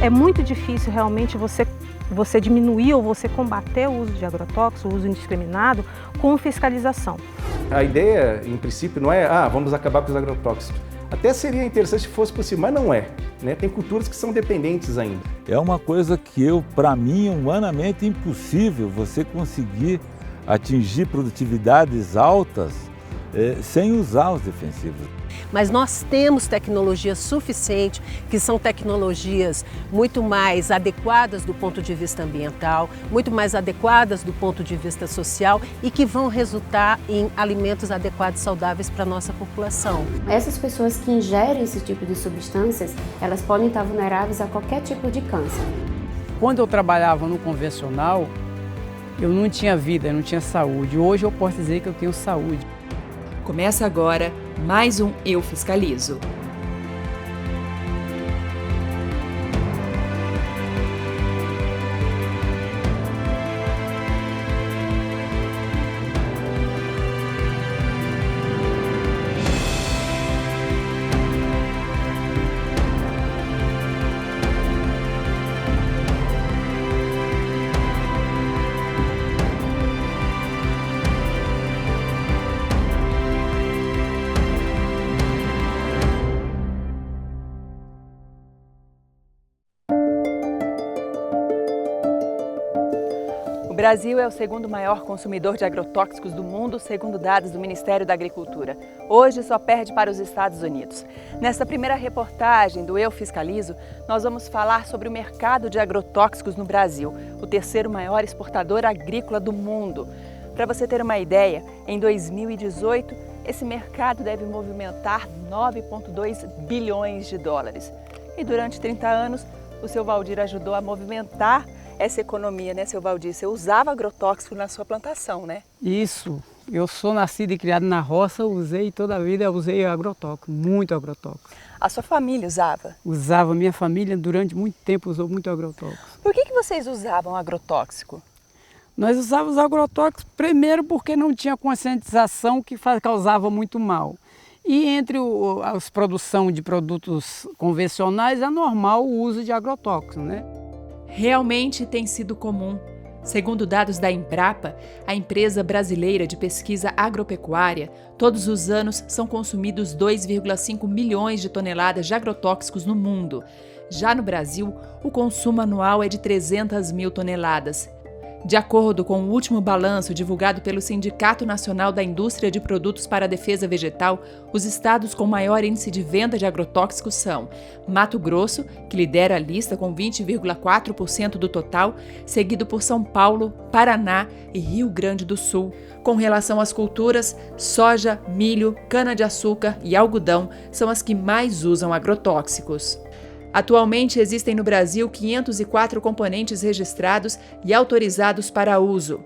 É muito difícil realmente você diminuir ou você combater o uso de agrotóxicos, o uso indiscriminado, com fiscalização. A ideia, em princípio, não é, vamos acabar com os agrotóxicos. Até seria interessante se fosse possível, mas não é, né? Tem culturas que são dependentes ainda. É uma coisa que para mim, humanamente impossível você conseguir atingir produtividades altas sem usar os defensivos. Mas nós temos tecnologia suficiente, que são tecnologias muito mais adequadas do ponto de vista ambiental, muito mais adequadas do ponto de vista social e que vão resultar em alimentos adequados e saudáveis para a nossa população. Essas pessoas que ingerem esse tipo de substâncias, elas podem estar vulneráveis a qualquer tipo de câncer. Quando eu trabalhava no convencional, eu não tinha vida, eu não tinha saúde. Hoje eu posso dizer que eu tenho saúde. Começa agora mais um Eu Fiscalizo. O Brasil é o segundo maior consumidor de agrotóxicos do mundo, segundo dados do Ministério da Agricultura. Hoje só perde para os Estados Unidos. Nesta primeira reportagem do Eu Fiscalizo, nós vamos falar sobre o mercado de agrotóxicos no Brasil, o terceiro maior exportador agrícola do mundo. Para você ter uma ideia, em 2018, esse mercado deve movimentar 9,2 bilhões de dólares. E durante 30 anos, o seu Valdir ajudou a movimentar essa economia, né, seu Valdir? Você usava agrotóxico na sua plantação, né? Isso. Eu sou nascido e criado na roça, toda a vida usei agrotóxico, muito agrotóxico. A sua família usava? Usava, minha família durante muito tempo usou muito agrotóxico. Por que vocês usavam agrotóxico? Nós usávamos agrotóxicos primeiro porque não tinha conscientização que causava muito mal. E entre a produção de produtos convencionais é normal o uso de agrotóxicos, né? Realmente tem sido comum. Segundo dados da Embrapa, a empresa brasileira de pesquisa agropecuária, todos os anos são consumidos 2,5 milhões de toneladas de agrotóxicos no mundo. Já no Brasil, o consumo anual é de 300 mil toneladas. De acordo com o último balanço divulgado pelo Sindicato Nacional da Indústria de Produtos para a Defesa Vegetal, os estados com maior índice de venda de agrotóxicos são Mato Grosso, que lidera a lista com 20,4% do total, seguido por São Paulo, Paraná e Rio Grande do Sul. Com relação às culturas, soja, milho, cana-de-açúcar e algodão são as que mais usam agrotóxicos. Atualmente existem no Brasil 504 componentes registrados e autorizados para uso.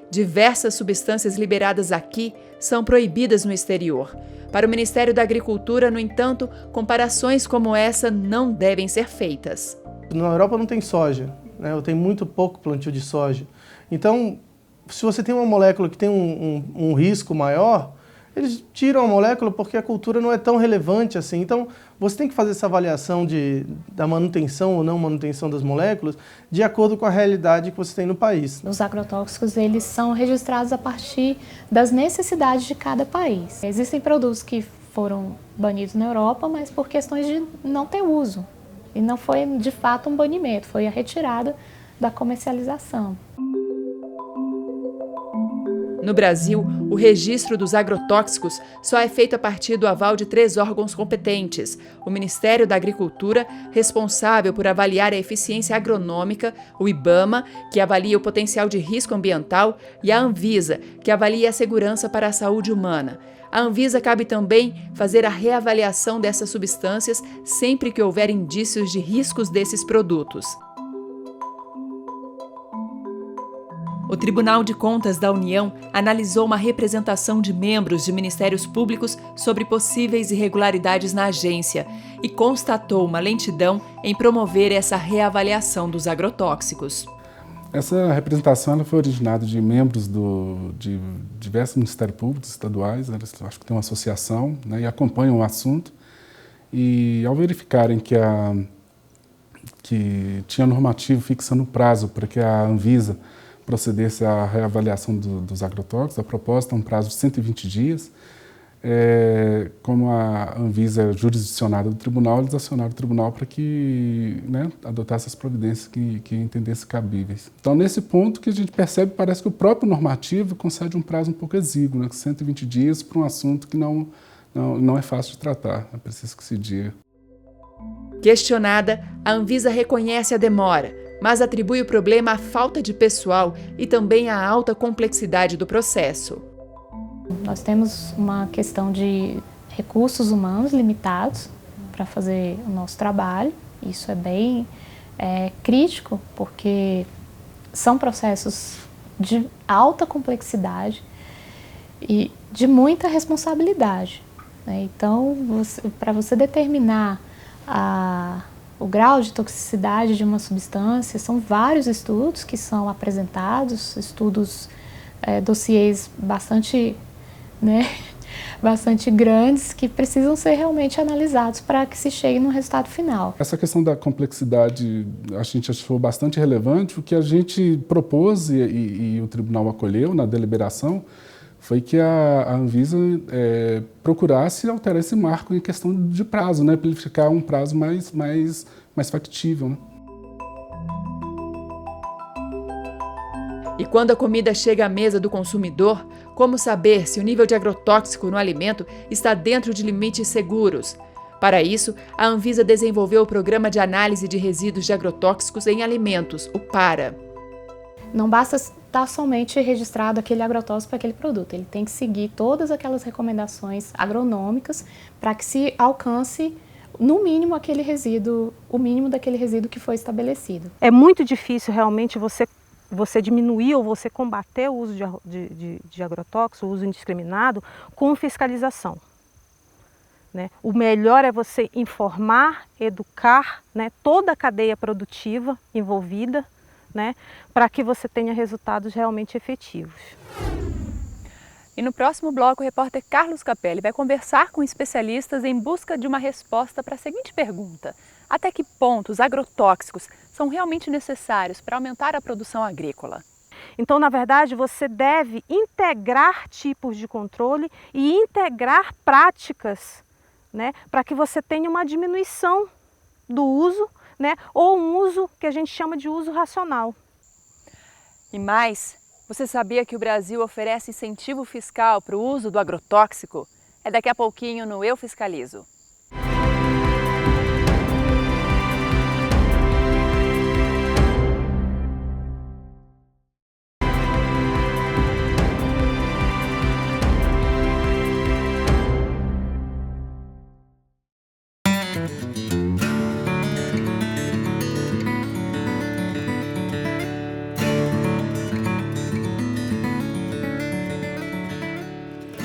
Diversas substâncias liberadas aqui são proibidas no exterior. Para o Ministério da Agricultura, no entanto, comparações como essa não devem ser feitas. Na Europa não tem soja, né? Tem muito pouco plantio de soja. Então, se você tem uma molécula que tem um risco maior, eles tiram a molécula porque a cultura não é tão relevante assim. Então, você tem que fazer essa avaliação da manutenção ou não manutenção das moléculas de acordo com a realidade que você tem no país. Os agrotóxicos, eles são registrados a partir das necessidades de cada país. Existem produtos que foram banidos na Europa, mas por questões de não ter uso. E não foi, de fato, um banimento, foi a retirada da comercialização. No Brasil, o registro dos agrotóxicos só é feito a partir do aval de 3 órgãos competentes: o Ministério da Agricultura, responsável por avaliar a eficiência agronômica, o IBAMA, que avalia o potencial de risco ambiental, e a Anvisa, que avalia a segurança para a saúde humana. A Anvisa cabe também fazer a reavaliação dessas substâncias sempre que houver indícios de riscos desses produtos. O Tribunal de Contas da União analisou uma representação de membros de ministérios públicos sobre possíveis irregularidades na agência e constatou uma lentidão em promover essa reavaliação dos agrotóxicos. Essa representação ela foi originada de membros de diversos ministérios públicos estaduais, eles acho que tem uma associação, né, e acompanham o assunto. E ao verificarem que que tinha normativo fixando o prazo para que a Anvisa procedesse à reavaliação dos agrotóxicos. A proposta é um prazo de 120 dias. Como a Anvisa é jurisdicionada do tribunal, eles acionaram o tribunal para que, né, adotasse as providências que entendesse cabíveis. Então, nesse ponto que a gente percebe, parece que o próprio normativo concede um prazo um pouco exíguo, né, 120 dias para um assunto que não é fácil de tratar, é preciso que se diga. Questionada, a Anvisa reconhece a demora, mas atribui o problema à falta de pessoal e também à alta complexidade do processo. Nós temos uma questão de recursos humanos limitados para fazer o nosso trabalho. Isso é bem crítico, porque são processos de alta complexidade e de muita responsabilidade, né? Então, para você determinar o grau de toxicidade de uma substância, são vários estudos que são apresentados, dossiês bastante grandes que precisam ser realmente analisados para que se chegue no resultado final. Essa questão da complexidade a gente achou bastante relevante. O que a gente propôs e o tribunal acolheu na deliberação foi que a Anvisa procurasse alterar esse marco em questão de prazo, né, para ele ficar um prazo mais factível, né? E quando a comida chega à mesa do consumidor, como saber se o nível de agrotóxico no alimento está dentro de limites seguros? Para isso, a Anvisa desenvolveu o Programa de Análise de Resíduos de Agrotóxicos em Alimentos, o PARA. Não basta estar somente registrado aquele agrotóxico para aquele produto, ele tem que seguir todas aquelas recomendações agronômicas para que se alcance, no mínimo, aquele resíduo, o mínimo daquele resíduo que foi estabelecido. É muito difícil realmente você diminuir ou você combater o uso de agrotóxicos, o uso indiscriminado, com fiscalização, né? O melhor é você informar, educar, né, toda a cadeia produtiva envolvida, né, para que você tenha resultados realmente efetivos. E no próximo bloco, o repórter Carlos Capelli vai conversar com especialistas em busca de uma resposta para a seguinte pergunta: até que ponto os agrotóxicos são realmente necessários para aumentar a produção agrícola? Então, na verdade, você deve integrar tipos de controle e integrar práticas, né, para que você tenha uma diminuição do uso, né, ou um uso que a gente chama de uso racional. E mais, você sabia que o Brasil oferece incentivo fiscal para o uso do agrotóxico? É daqui a pouquinho no Eu Fiscalizo.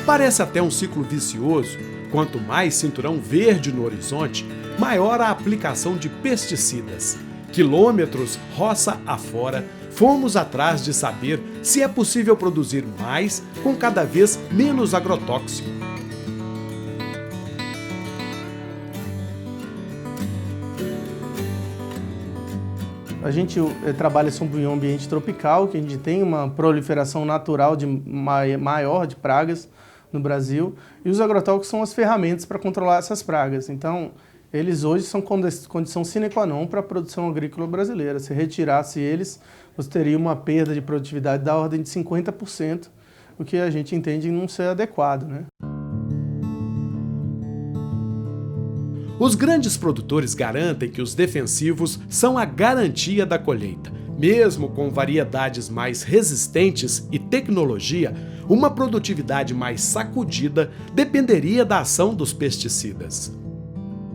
Parece até um ciclo vicioso. Quanto mais cinturão verde no horizonte, maior a aplicação de pesticidas. Quilômetros roça afora, fomos atrás de saber se é possível produzir mais com cada vez menos agrotóxico. A gente trabalha sob um ambiente tropical, que a gente tem uma proliferação natural maior de pragas no Brasil, e os agrotóxicos são as ferramentas para controlar essas pragas. Então, eles hoje são condição sine qua non para a produção agrícola brasileira. Se retirasse eles, você teria uma perda de produtividade da ordem de 50%, o que a gente entende não ser adequado, né? Os grandes produtores garantem que os defensivos são a garantia da colheita. Mesmo com variedades mais resistentes e tecnologia, uma produtividade mais sacudida dependeria da ação dos pesticidas.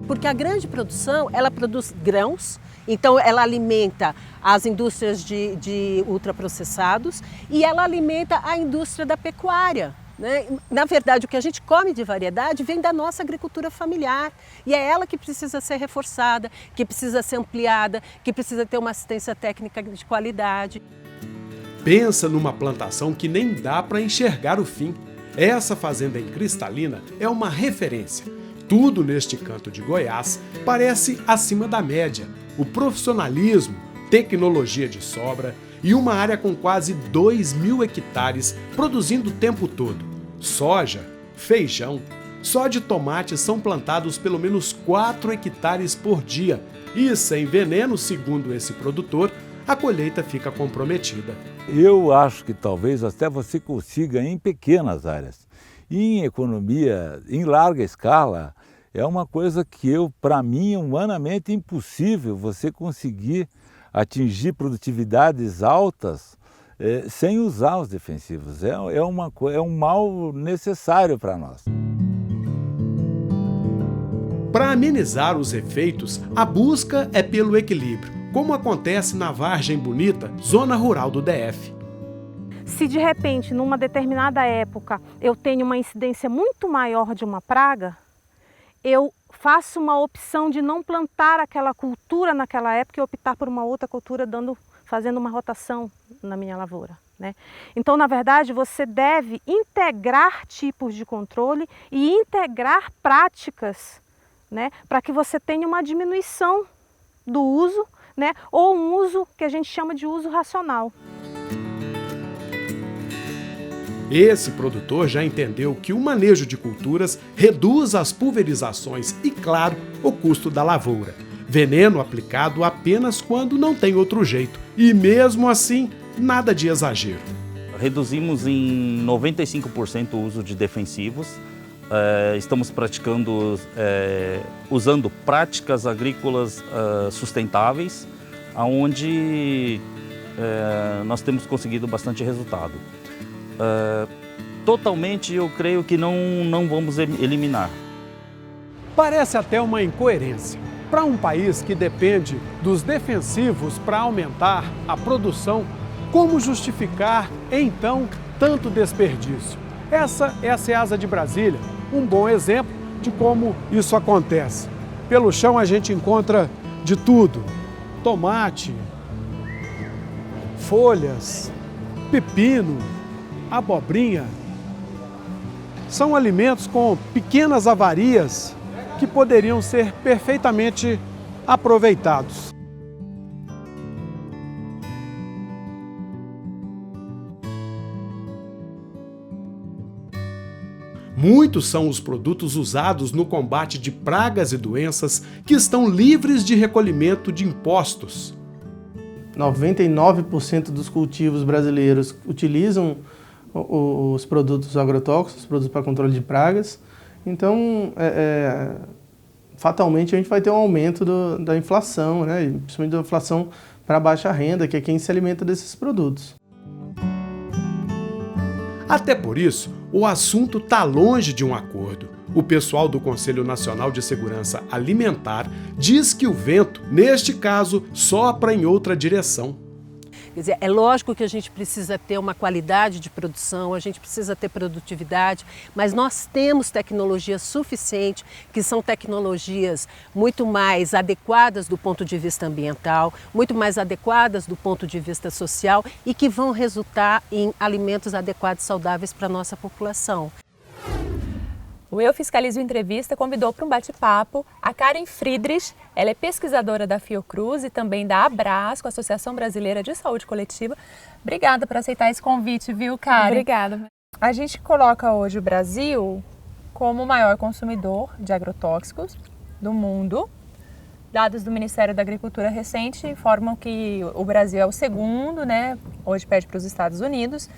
Porque a grande produção, ela produz grãos, então ela alimenta as indústrias de ultraprocessados e ela alimenta a indústria da pecuária, né? Na verdade, o que a gente come de variedade vem da nossa agricultura familiar e é ela que precisa ser reforçada, que precisa ser ampliada, que precisa ter uma assistência técnica de qualidade. Pensa numa plantação que nem dá para enxergar o fim. Essa fazenda em Cristalina é uma referência. Tudo neste canto de Goiás parece acima da média. o profissionalismo, tecnologia de sobra e uma área com quase 2.000 hectares produzindo o tempo todo. Soja, feijão, só de tomate são plantados pelo menos 4 hectares por dia e sem veneno, segundo esse produtor, a colheita fica comprometida. Eu acho que talvez até você consiga em pequenas áreas. E em economia, em larga escala, é uma coisa que para mim, é humanamente impossível você conseguir atingir produtividades altas sem usar os defensivos. É um mal necessário para nós. Para amenizar os efeitos, a busca é pelo equilíbrio, como acontece na Vargem Bonita, zona rural do DF. Se de repente, numa determinada época, eu tenho uma incidência muito maior de uma praga, eu faço uma opção de não plantar aquela cultura naquela época e optar por uma outra cultura, fazendo uma rotação na minha lavoura, né? Então, na verdade, você deve integrar tipos de controle e integrar práticas, né, para que você tenha uma diminuição do uso, né, ou um uso que a gente chama de uso racional. Esse produtor já entendeu que o manejo de culturas reduz as pulverizações e, claro, o custo da lavoura. Veneno aplicado apenas quando não tem outro jeito. E mesmo assim, nada de exagero. Reduzimos em 95% o uso de defensivos. Estamos praticando, usando práticas agrícolas sustentáveis, onde nós temos conseguido bastante resultado. Totalmente, eu creio que não vamos eliminar. Parece até uma incoerência. Para um país que depende dos defensivos para aumentar a produção, como justificar, então, tanto desperdício? Essa é a Ceasa de Brasília, um bom exemplo de como isso acontece. Pelo chão a gente encontra de tudo: tomate, folhas, pepino, abobrinha. São alimentos com pequenas avarias que poderiam ser perfeitamente aproveitados. Muitos são os produtos usados no combate de pragas e doenças que estão livres de recolhimento de impostos. 99% dos cultivos brasileiros utilizam os produtos agrotóxicos, os produtos para controle de pragas. Então, fatalmente, a gente vai ter um aumento da inflação, né? Principalmente da inflação para baixa renda, que é quem se alimenta desses produtos. Até por isso, o assunto está longe de um acordo. O pessoal do Conselho Nacional de Segurança Alimentar diz que o vento, neste caso, sopra em outra direção. Quer dizer, é lógico que a gente precisa ter uma qualidade de produção, a gente precisa ter produtividade, mas nós temos tecnologia suficiente, que são tecnologias muito mais adequadas do ponto de vista ambiental, muito mais adequadas do ponto de vista social e que vão resultar em alimentos adequados e saudáveis para a nossa população. O Eu Fiscalizo Entrevista convidou para um bate-papo a Karen Friedrich. Ela é pesquisadora da Fiocruz e também da Abrasco, Associação Brasileira de Saúde Coletiva. Obrigada por aceitar esse convite, viu, Karen? Obrigada. A gente coloca hoje o Brasil como o maior consumidor de agrotóxicos do mundo. Dados do Ministério da Agricultura recente informam que o Brasil é o segundo, né? Hoje perde para os Estados Unidos.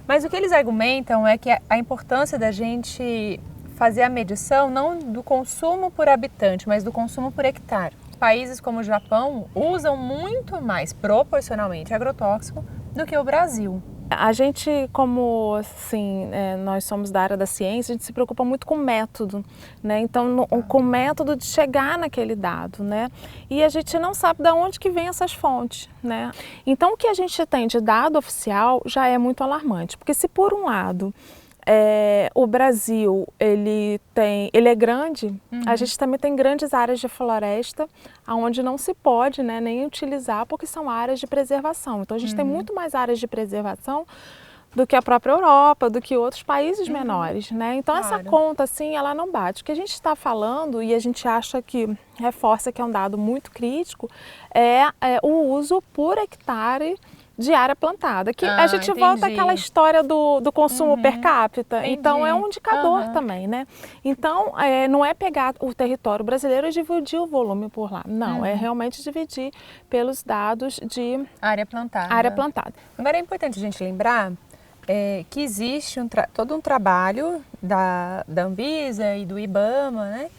Mas o que eles argumentam é que a importância da gente fazer a medição não do consumo por habitante, mas do consumo por hectare. Países como o Japão usam muito mais proporcionalmente agrotóxico do que o Brasil. A gente, como assim, nós somos da área da ciência, a gente se preocupa muito com o método, né? Então, com o método de chegar naquele dado, né? E a gente não sabe de onde que vem essas fontes, né? Então, o que a gente tem de dado oficial já é muito alarmante, porque se por um lado o Brasil ele é grande, a gente também tem grandes áreas de floresta onde não se pode, né, nem utilizar porque são áreas de preservação. Então a gente tem muito mais áreas de preservação do que a própria Europa, do que outros países menores, né? Então essa conta, assim, ela não bate. O que a gente está falando, e a gente acha que reforça que é um dado muito crítico, é o uso por hectare de área plantada, que a gente volta àquela história do consumo per capita, então é um indicador também, né? Então, não é pegar o território brasileiro e dividir o volume por lá, não, é realmente dividir pelos dados de área plantada. Agora é importante a gente lembrar que existe todo um trabalho da Anvisa e do IBAMA, né,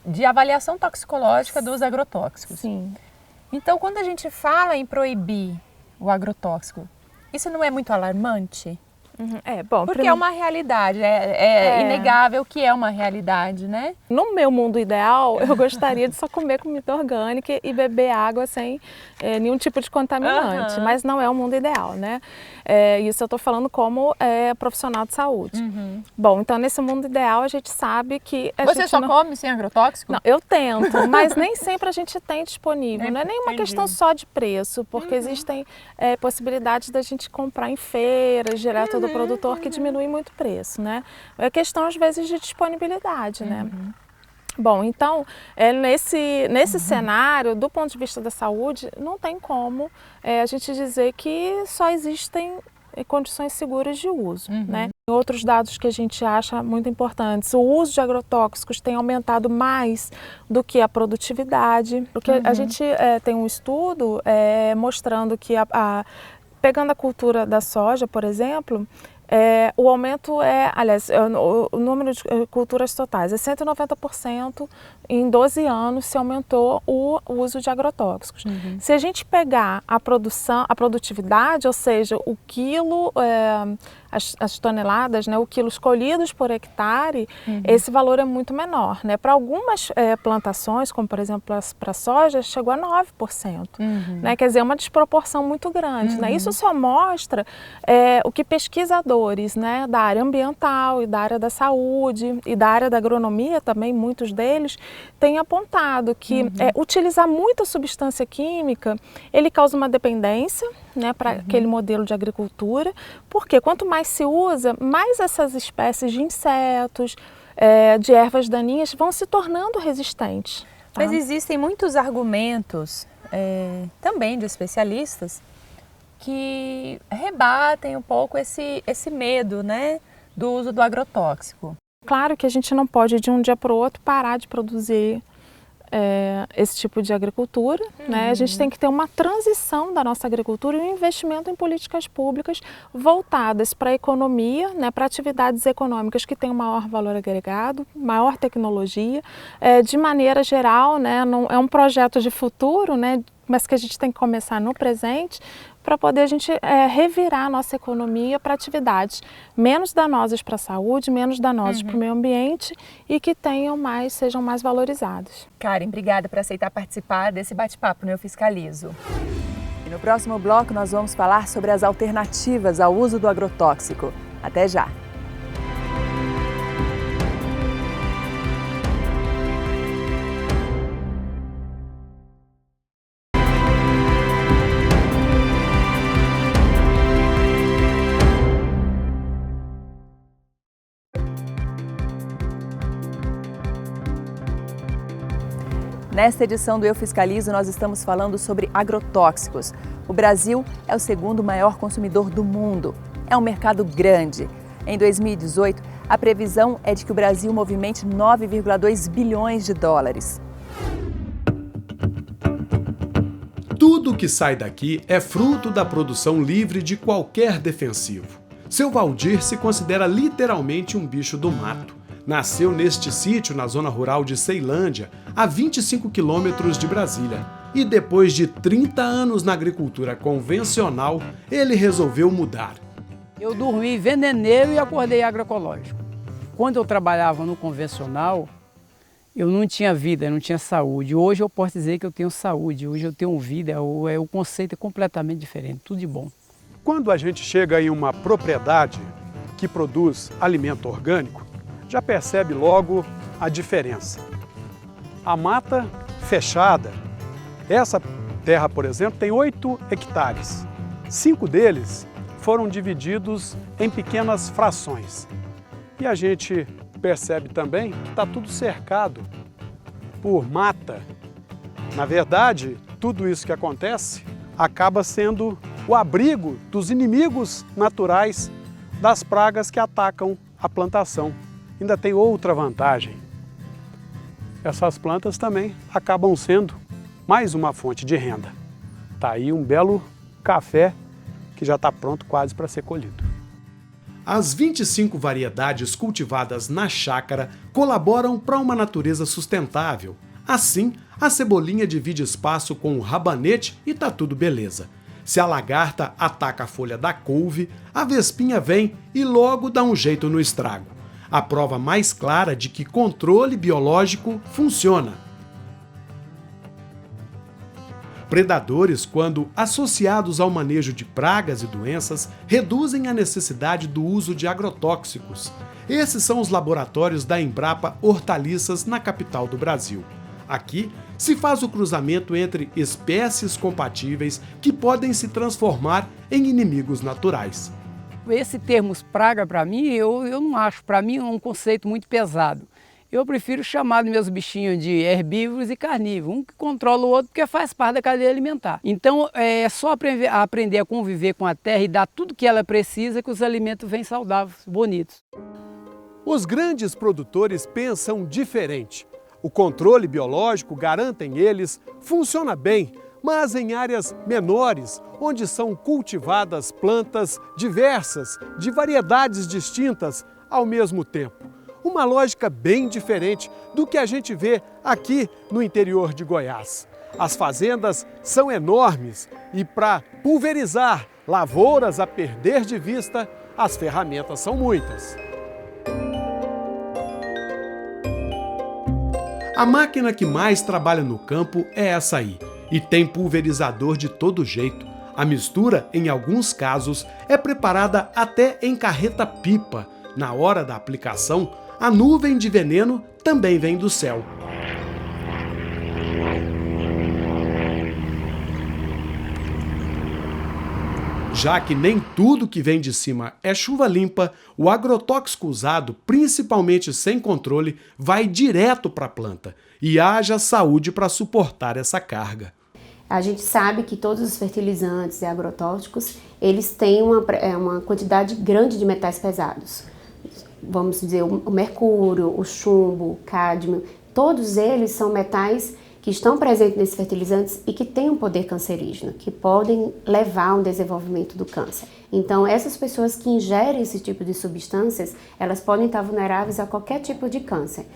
de avaliação toxicológica dos agrotóxicos. Sim. Então, quando a gente fala em proibir o agrotóxico, isso não é muito alarmante? Bom, porque é uma realidade, é inegável que é uma realidade, né? No meu mundo ideal, eu gostaria de só comer comida orgânica e beber água sem nenhum tipo de contaminante, mas não é o mundo ideal, né? Isso eu estou falando como profissional de saúde. Bom, então nesse mundo ideal a gente sabe que... Você só come sem agrotóxico? Não, eu tento, mas nem sempre a gente tem disponível. Não é nenhuma questão só de preço, porque existem possibilidades da gente comprar em feiras, direto do produtor, que diminui muito o preço, né? É questão às vezes de disponibilidade, né? Bom, então, nesse cenário, do ponto de vista da saúde, não tem como a gente dizer que só existem condições seguras de uso, né? Outros dados que a gente acha muito importantes, o uso de agrotóxicos tem aumentado mais do que a produtividade, porque a gente tem um estudo mostrando que pegando a cultura da soja, por exemplo, o aumento o número de culturas totais é 190%, em 12 anos se aumentou o uso de agrotóxicos. Se a gente pegar a produtividade, ou seja, o quilo, as toneladas, né, o quilos colhidos por hectare, esse valor é muito menor, né? Para algumas plantações, como por exemplo para a soja, chegou a 9%, né? Quer dizer, é uma desproporção muito grande, né? Isso só mostra o que pesquisadores, né, da área ambiental e da área da saúde e da área da agronomia também, muitos deles, têm apontado que utilizar muita substância química, ele causa uma dependência, né, para aquele modelo de agricultura, porque quanto mais se usa, mais essas espécies de insetos, de ervas daninhas vão se tornando resistentes. Tá? Mas existem muitos argumentos, também de especialistas, que rebatem um pouco esse medo, né, do uso do agrotóxico. Claro que a gente não pode de um dia para o outro parar de produzir esse tipo de agricultura, né? A gente tem que ter uma transição da nossa agricultura e um investimento em políticas públicas voltadas para a economia, né? Para atividades econômicas que têm um maior valor agregado, maior tecnologia, de maneira geral, né? Não, é um projeto de futuro, né? Mas que a gente tem que começar no presente para poder a gente revirar a nossa economia para atividades menos danosas para a saúde, menos danosas para o meio ambiente e que sejam mais valorizados. Karen, obrigada por aceitar participar desse bate-papo no Eu Fiscalizo. E no próximo bloco nós vamos falar sobre as alternativas ao uso do agrotóxico. Até já! Nesta edição do Eu Fiscalizo, nós estamos falando sobre agrotóxicos. O Brasil é o segundo maior consumidor do mundo. É um mercado grande. Em 2018, a previsão é de que o Brasil movimente 9,2 bilhões de dólares. Tudo que sai daqui é fruto da produção livre de qualquer defensivo. Seu Valdir se considera literalmente um bicho do mato. Nasceu neste sítio, na zona rural de Ceilândia, a 25 quilômetros de Brasília. E depois de 30 anos na agricultura convencional, ele resolveu mudar. Eu dormi veneneiro e acordei agroecológico. Quando eu trabalhava no convencional, eu não tinha vida, eu não tinha saúde. Hoje eu posso dizer que eu tenho saúde, hoje eu tenho vida, o conceito é completamente diferente, tudo de bom. Quando a gente chega em uma propriedade que produz alimento orgânico, já percebe logo a diferença. A mata fechada, essa terra, por exemplo, tem 8 hectares. 5 deles foram divididos em pequenas frações. E a gente percebe também que está tudo cercado por mata. Na verdade, tudo isso que acontece acaba sendo o abrigo dos inimigos naturais das pragas que atacam a plantação. Ainda tem outra vantagem. Essas plantas também acabam sendo mais uma fonte de renda. Está aí um belo café que já está pronto quase para ser colhido. As 25 variedades cultivadas na chácara colaboram para uma natureza sustentável. Assim, a cebolinha divide espaço com o rabanete e tá tudo beleza. Se a lagarta ataca a folha da couve, a vespinha vem e logo dá um jeito no estrago. A prova mais clara de que controle biológico funciona. Predadores, quando associados ao manejo de pragas e doenças, reduzem a necessidade do uso de agrotóxicos. Esses são os laboratórios da Embrapa Hortaliças na capital do Brasil. Aqui se faz o cruzamento entre espécies compatíveis que podem se transformar em inimigos naturais. Esse termo praga, para mim, eu não acho. Para mim é um conceito muito pesado. Eu prefiro chamar meus bichinhos de herbívoros e carnívoros, um que controla o outro porque faz parte da cadeia alimentar. Então é só aprender a conviver com a terra e dar tudo que ela precisa que os alimentos vêm saudáveis, bonitos. Os grandes produtores pensam diferente. O controle biológico, garantem eles, funciona bem, mas em áreas menores, onde são cultivadas plantas diversas, de variedades distintas ao mesmo tempo. Uma lógica bem diferente do que a gente vê aqui no interior de Goiás. As fazendas são enormes e para pulverizar lavouras a perder de vista, as ferramentas são muitas. A máquina que mais trabalha no campo é essa aí, e tem pulverizador de todo jeito. A mistura, em alguns casos, é preparada até em carreta-pipa. Na hora da aplicação, a nuvem de veneno também vem do céu. Já que nem tudo que vem de cima é chuva limpa, o agrotóxico usado, principalmente sem controle, vai direto para a planta. E haja saúde para suportar essa carga. A gente sabe que todos os fertilizantes e agrotóxicos, eles têm uma quantidade grande de metais pesados. Vamos dizer, o mercúrio, o chumbo, o cádmio, todos eles são metais que estão presentes nesses fertilizantes e que têm um poder cancerígeno, que podem levar ao desenvolvimento do câncer. Então, essas pessoas que ingerem esse tipo de substâncias, elas podem estar vulneráveis a qualquer tipo de câncer.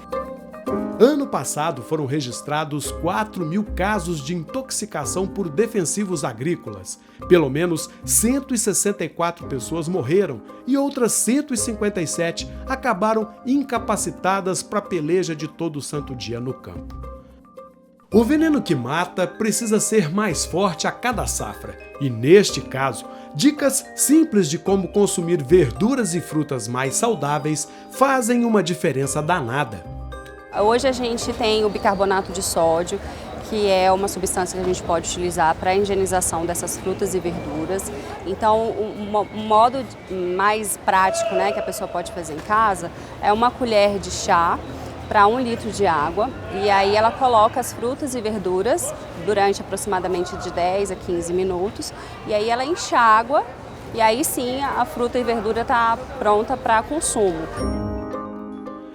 Ano passado foram registrados 4.000 casos de intoxicação por defensivos agrícolas. Pelo menos 164 pessoas morreram e outras 157 acabaram incapacitadas para a peleja de todo santo dia no campo. O veneno que mata precisa ser mais forte a cada safra. E neste caso, dicas simples de como consumir verduras e frutas mais saudáveis fazem uma diferença danada. Hoje a gente tem o bicarbonato de sódio, que é uma substância que a gente pode utilizar para a higienização dessas frutas e verduras. Então, um modo mais prático, né, que a pessoa pode fazer em casa é uma colher de chá para 1 litro de água, e aí ela coloca as frutas e verduras durante aproximadamente de 10 a 15 minutos, e aí ela enxágua, e aí sim a fruta e verdura está pronta para consumo.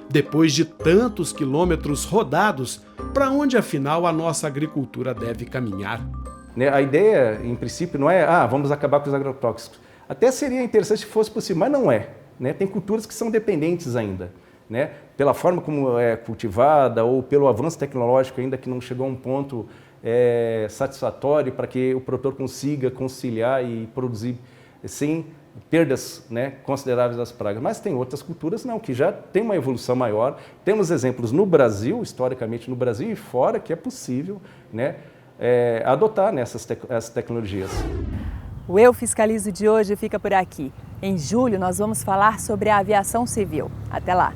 Depois de tantos quilômetros rodados, para onde afinal a nossa agricultura deve caminhar? A ideia, em princípio, não é vamos acabar com os agrotóxicos. Até seria interessante se fosse possível, mas não é. Tem culturas que são dependentes ainda. Pela forma como é cultivada ou pelo avanço tecnológico ainda que não chegou a um ponto satisfatório para que o produtor consiga conciliar e produzir sem perdas consideráveis das pragas. Mas tem outras culturas não, que já tem uma evolução maior. Temos exemplos no Brasil, historicamente no Brasil e fora, que é possível adotar essas tecnologias. O Eu Fiscalizo de hoje fica por aqui. Em julho nós vamos falar sobre a aviação civil. Até lá!